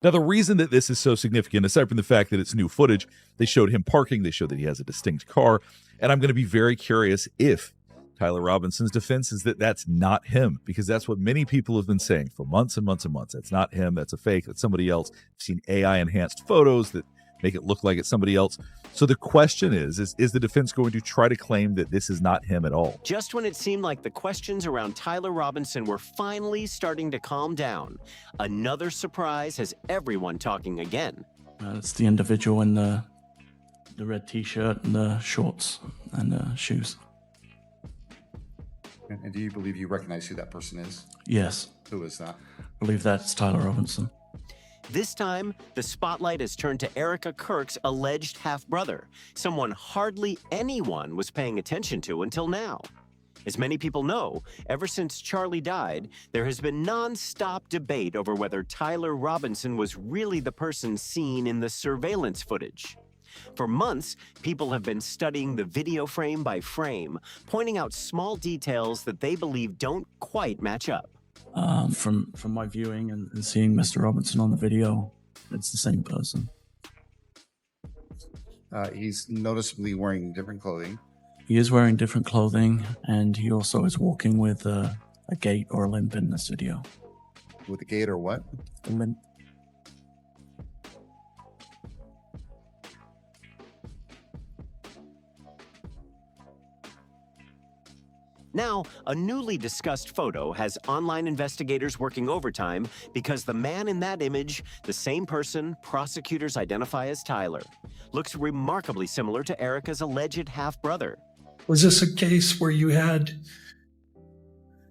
Now, the reason that this is so significant, aside from the fact that it's new footage, they showed him parking, they showed that he has a distinct car, and I'm going to be very curious if Tyler Robinson's defense is that that's not him, because that's what many people have been saying for months and months and months. That's not him, that's a fake, that's somebody else. I've seen AI-enhanced photos that make it look like it's somebody else. So the question is the defense going to try to claim that this is not him at all? Just when it seemed like the questions around Tyler Robinson were finally starting to calm down, another surprise has everyone talking again. It's the individual in the red t-shirt and the shorts and the shoes. And do you believe you recognize who that person is? Yes. Who is that? I believe that's Tyler Robinson. This time, the spotlight is turned to Erika Kirk's alleged half-brother, someone hardly anyone was paying attention to until now. As many people know, ever since Charlie died, there has been non-stop debate over whether Tyler Robinson was really the person seen in the surveillance footage. For months, people have been studying the video frame by frame, pointing out small details that they believe don't quite match up. From my viewing and seeing Mr. Robinson on the video, it's the same person. He's noticeably wearing different clothing. He is wearing different clothing, and he also is walking with a gait or a limp in this video. With a gait or what? A limp. Now, a newly discussed photo has online investigators working overtime because the man in that image, the same person prosecutors identify as Tyler, looks remarkably similar to Erika's alleged half-brother. Was this a case where you had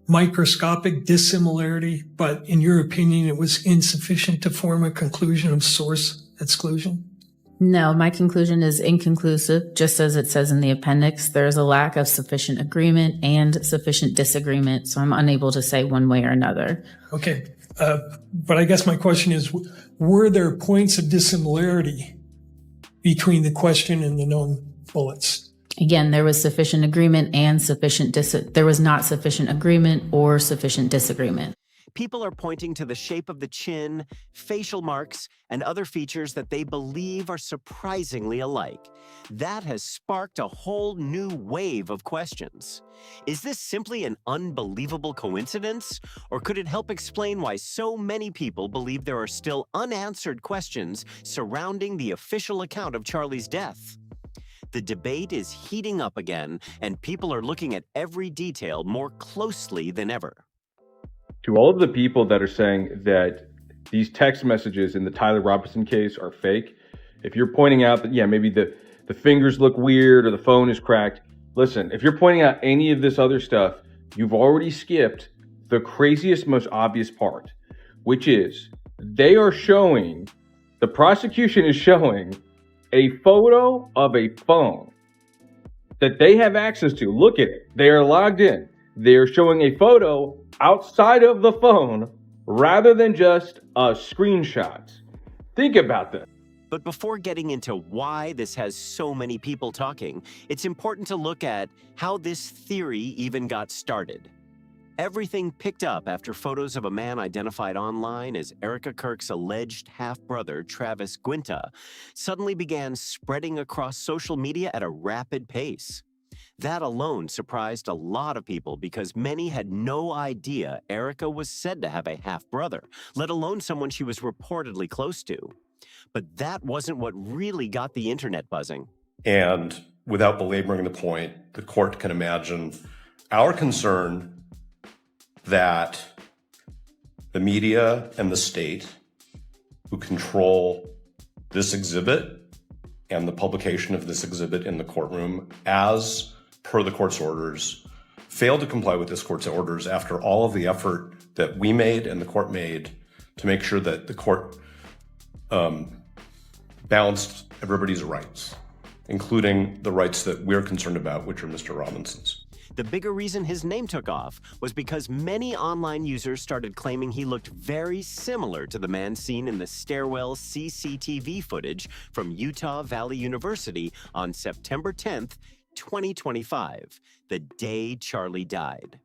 microscopic dissimilarity, but in your opinion, it was insufficient to form a conclusion of source exclusion? No, my conclusion is inconclusive. Just as it says in the appendix, there is a lack of sufficient agreement and sufficient disagreement, so I'm unable to say one way or another. Okay, but I guess my question is, were there points of dissimilarity between the question and the known bullets? Again, there was sufficient agreement and there was not sufficient agreement or sufficient disagreement. People are pointing to the shape of the chin, facial marks, and other features that they believe are surprisingly alike. That has sparked a whole new wave of questions. Is this simply an unbelievable coincidence? Or could it help explain why so many people believe there are still unanswered questions surrounding the official account of Charlie's death? The debate is heating up again, and people are looking at every detail more closely than ever. To all of the people that are saying that these text messages in the Tyler Robinson case are fake, if you're pointing out that, yeah, maybe the fingers look weird or the phone is cracked, listen, if you're pointing out any of this other stuff, you've already skipped the craziest, most obvious part, which is the prosecution is showing a photo of a phone that they have access to. Look at it. They are logged in. They are showing a photo outside of the phone rather than just a screenshot. Think about that. But before getting into why this has so many people talking, it's important to look at how this theory even got started. Everything picked up after photos of a man identified online as Erika Kirk's alleged half-brother, Travis Guinta, suddenly began spreading across social media at a rapid pace. That alone surprised a lot of people because many had no idea Erika was said to have a half-brother, let alone someone she was reportedly close to. But that wasn't what really got the internet buzzing. And without belaboring the point, the court can imagine our concern that the media and the state who control this exhibit and the publication of this exhibit in the courtroom as per the court's orders, failed to comply with this court's orders after all of the effort that we made and the court made to make sure that the court balanced everybody's rights, including the rights that we're concerned about, which are Mr. Robinson's. The bigger reason his name took off was because many online users started claiming he looked very similar to the man seen in the stairwell CCTV footage from Utah Valley University on September 10th, 2025, the day Charlie died.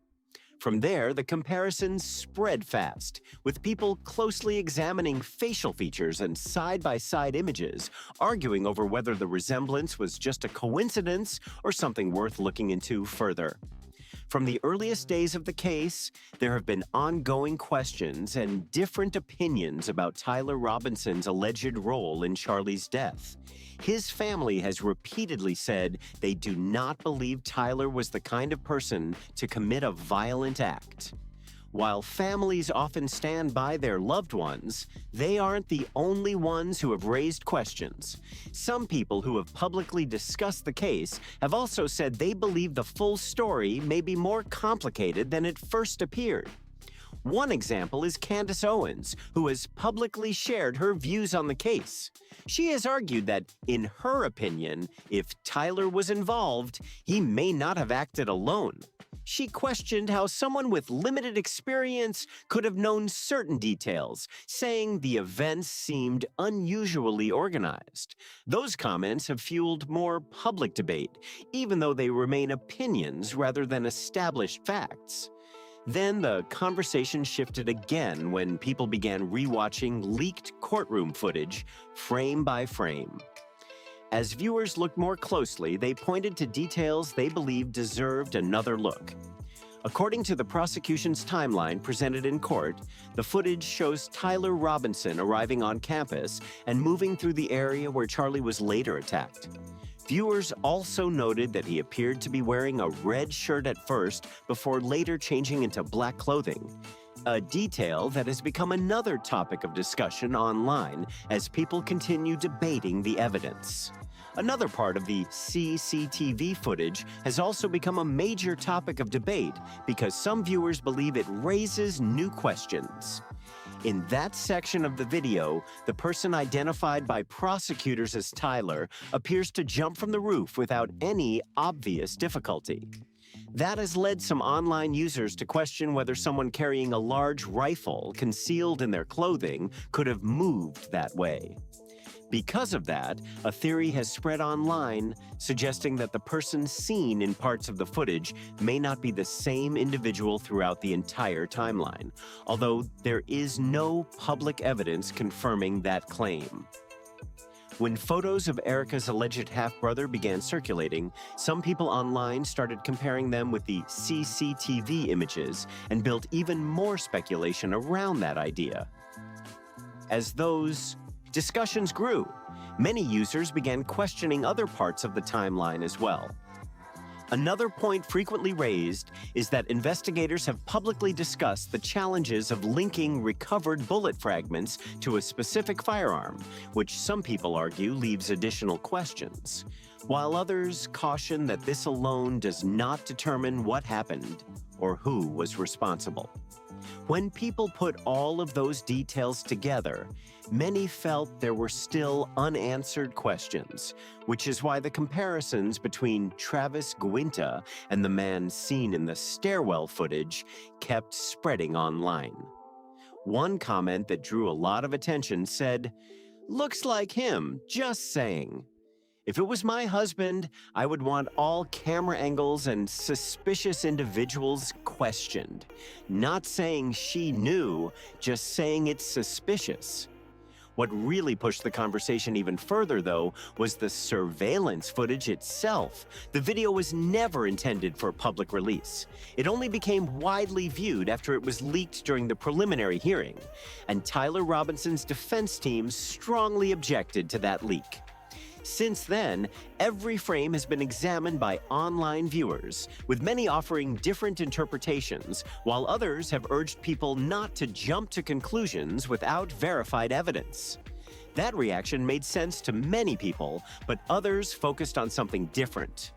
From there, the comparisons spread fast, with people closely examining facial features and side-by-side images, arguing over whether the resemblance was just a coincidence or something worth looking into further. From the earliest days of the case, there have been ongoing questions and different opinions about Tyler Robinson's alleged role in Charlie's death. His family has repeatedly said they do not believe Tyler was the kind of person to commit a violent act. While families often stand by their loved ones, they aren't the only ones who have raised questions. Some people who have publicly discussed the case have also said they believe the full story may be more complicated than it first appeared. One example is Candace Owens, who has publicly shared her views on the case. She has argued that, in her opinion, if Tyler was involved, he may not have acted alone. She questioned how someone with limited experience could have known certain details, saying the events seemed unusually organized. Those comments have fueled more public debate, even though they remain opinions rather than established facts. Then the conversation shifted again when people began rewatching leaked courtroom footage, frame by frame. As viewers looked more closely, they pointed to details they believed deserved another look. According to the prosecution's timeline presented in court, the footage shows Tyler Robinson arriving on campus and moving through the area where Charlie was later attacked. Viewers also noted that he appeared to be wearing a red shirt at first before later changing into black clothing, a detail that has become another topic of discussion online as people continue debating the evidence. Another part of the CCTV footage has also become a major topic of debate because some viewers believe it raises new questions. In that section of the video, the person identified by prosecutors as Tyler appears to jump from the roof without any obvious difficulty. That has led some online users to question whether someone carrying a large rifle concealed in their clothing could have moved that way. Because of that, a theory has spread online suggesting that the person seen in parts of the footage may not be the same individual throughout the entire timeline, although there is no public evidence confirming that claim. When photos of Erika's alleged half-brother began circulating, some people online started comparing them with the CCTV images and built even more speculation around that idea. As those discussions grew, many users began questioning other parts of the timeline as well. Another point frequently raised is that investigators have publicly discussed the challenges of linking recovered bullet fragments to a specific firearm, which some people argue leaves additional questions, while others caution that this alone does not determine what happened or who was responsible. When people put all of those details together, many felt there were still unanswered questions, which is why the comparisons between Travis Guinta and the man seen in the stairwell footage kept spreading online. One comment that drew a lot of attention said, "Looks like him, just saying. If it was my husband, I would want all camera angles and suspicious individuals questioned. Not saying she knew, just saying it's suspicious." What really pushed the conversation even further, though, was the surveillance footage itself. The video was never intended for public release. It only became widely viewed after it was leaked during the preliminary hearing, and Tyler Robinson's defense team strongly objected to that leak. Since then, every frame has been examined by online viewers, with many offering different interpretations, while others have urged people not to jump to conclusions without verified evidence. That reaction made sense to many people, but others focused on something different.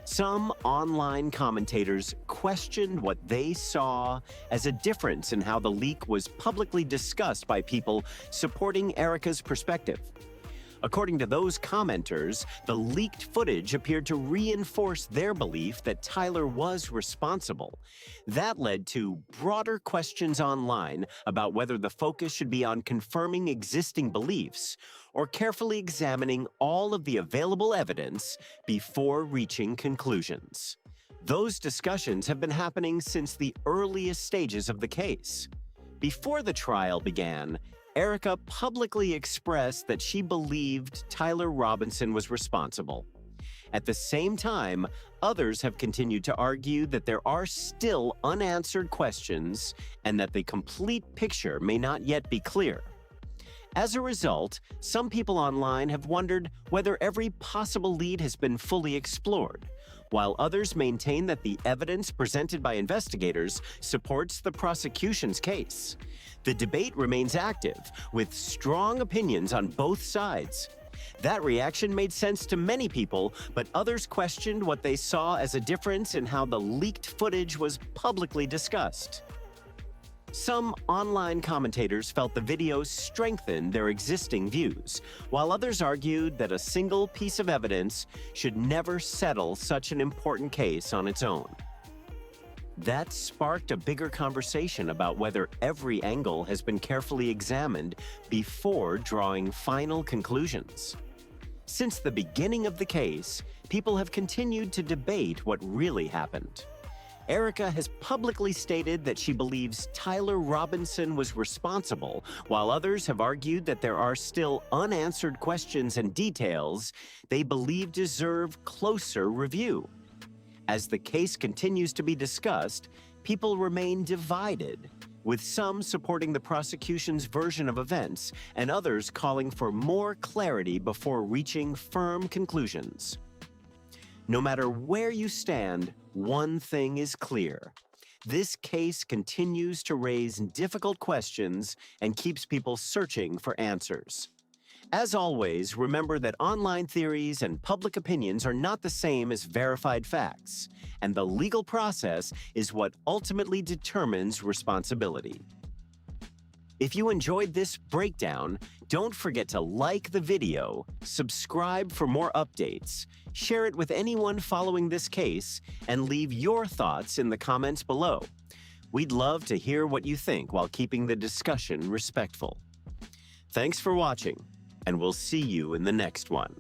Some online commentators questioned what they saw as a difference in how the leak was publicly discussed by people supporting Erika's perspective. According to those commenters, the leaked footage appeared to reinforce their belief that Tyler was responsible. That led to broader questions online about whether the focus should be on confirming existing beliefs or carefully examining all of the available evidence before reaching conclusions. Those discussions have been happening since the earliest stages of the case. Before the trial began, Erika publicly expressed that she believed Tyler Robinson was responsible. At the same time, others have continued to argue that there are still unanswered questions and that the complete picture may not yet be clear. As a result, some people online have wondered whether every possible lead has been fully explored, while others maintain that the evidence presented by investigators supports the prosecution's case. The debate remains active, with strong opinions on both sides. That reaction made sense to many people, but others questioned what they saw as a difference in how the leaked footage was publicly discussed. Some online commentators felt the videos strengthened their existing views, while others argued that a single piece of evidence should never settle such an important case on its own. That sparked a bigger conversation about whether every angle has been carefully examined before drawing final conclusions. Since the beginning of the case, people have continued to debate what really happened. Erika has publicly stated that she believes Tyler Robinson was responsible, while others have argued that there are still unanswered questions and details they believe deserve closer review. As the case continues to be discussed, people remain divided, with some supporting the prosecution's version of events and others calling for more clarity before reaching firm conclusions. No matter where you stand, one thing is clear. This case continues to raise difficult questions and keeps people searching for answers. As always, remember that online theories and public opinions are not the same as verified facts, and the legal process is what ultimately determines responsibility. If you enjoyed this breakdown, don't forget to like the video, subscribe for more updates, share it with anyone following this case, and leave your thoughts in the comments below. We'd love to hear what you think while keeping the discussion respectful. Thanks for watching, and we'll see you in the next one.